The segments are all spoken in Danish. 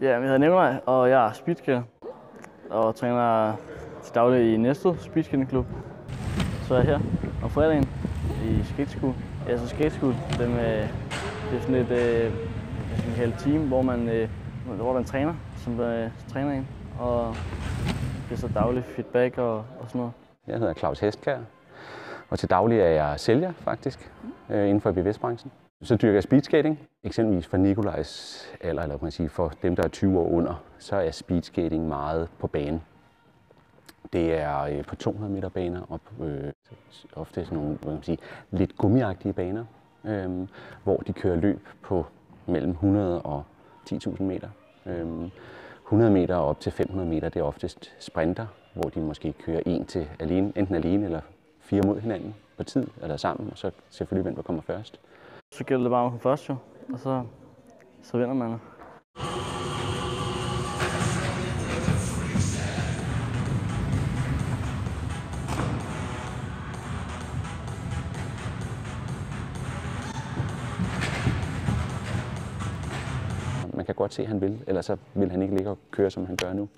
Ja, jeg hedder Nikolaj, og jeg er speedskater og træner til daglig i Næstved Speedskatingklub. Så er jeg her om fredagen i Skate School. Ja, så Skate School, det er sådan et team, hvor der er en træner, som træner en, og det er så daglig feedback og sådan noget. Jeg hedder Claus Hestkær, og til daglig er jeg sælger faktisk inden for BVS-branchen. Så dyrker jeg speedskating, eksempelvis for Nikolajs alder, eller kan man sige for dem, der er 20 år under, så er speedskating meget på bane. Det er på 200 meter baner og ofte sådan nogle lidt gummiagtige baner, hvor de kører løb på mellem 100 og 10.000 meter. 100 meter og op til 500 meter, det er oftest sprinter, hvor de måske kører enten alene eller 4 mod hinanden på tid, eller sammen, og så selvfølgelig hvem der kommer først. Så gælder det bare om at komme først, jo, og så vinder man. Man kan godt se, at han vil, ellers så vil han ikke ligge og køre, som han gør nu.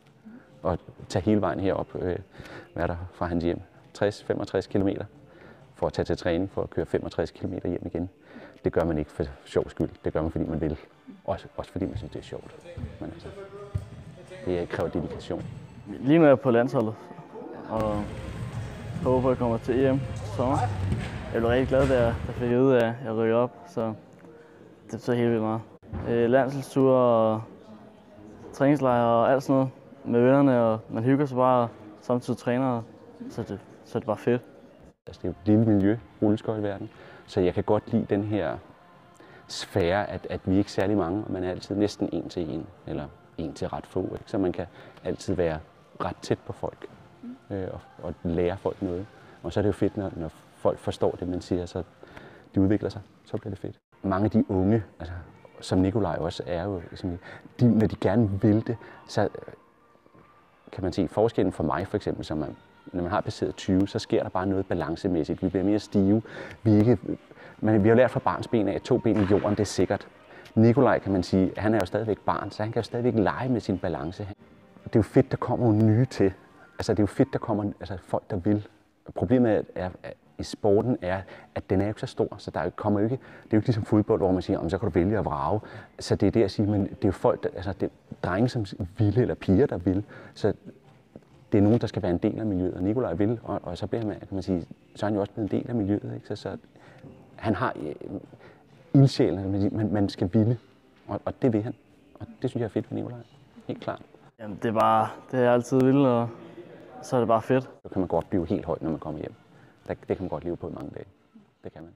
Og tage hele vejen herop, hvad er der fra hans hjem? 60-65 km for at tage til træning, for at køre 65 km hjem igen. Det gør man ikke for sjov skyld, det gør man, fordi man vil. Også fordi man synes, det er sjovt. Men altså, det kræver dedikation. Lige nu er jeg på landsholdet, og håber på, at jeg kommer til EM sommer. Jeg blev rigtig glad, da jeg fik at vide, at jeg rykker op, så det betyder helt vildt meget. Landsholdsture og træningslejre og alt sådan noget med vennerne, og man hygger sig bare, og samtidig træner, så det er bare fedt. Altså, det er jo et lille miljø, rulleskøjteverden, så jeg kan godt lide den her sfære, at vi ikke er særlig mange, og man er altid næsten en til en, eller en til ret få, ikke? Så man kan altid være ret tæt på folk og lære folk noget. Og så er det jo fedt, når folk forstår det, man siger, så de udvikler sig, så bliver det fedt. Mange af de unge, altså, som Nikolaj også er jo, når de gerne vil det, så kan man se forskellen for mig for eksempel, som når man har passeret 20, så sker der bare noget balancemæssigt. Vi bliver mere stive. Vi har jo lært fra barnsben af, at 2 ben i jorden, det er sikkert. Nikolaj, kan man sige, han er jo stadigvæk barn, så han kan jo stadigvæk lege med sin balance. Det er jo fedt, der kommer nogle nye til. Altså, det er jo fedt, der kommer folk, der vil. Problemet i sporten er, at den er jo ikke så stor, så det er jo ikke ligesom fodbold, hvor man siger, så kan du vælge at vrage. Så det er det at sige, men det er jo folk, det er drenge, som vil, eller piger, der vil. Så det er nogen, der skal være en del af miljøet, og Nikolaj vil, og så bliver så er han jo også blevet en del af miljøet, ikke? Så han har ildsjælen, man skal ville, og det vil han. Og det synes jeg er fedt for Nikolaj, helt klart. Jamen, det er jeg altid vil, og så er det bare fedt. Så kan man godt blive helt højt, når man kommer hjem. Det kan man godt leve på i mange dage. Det kan man.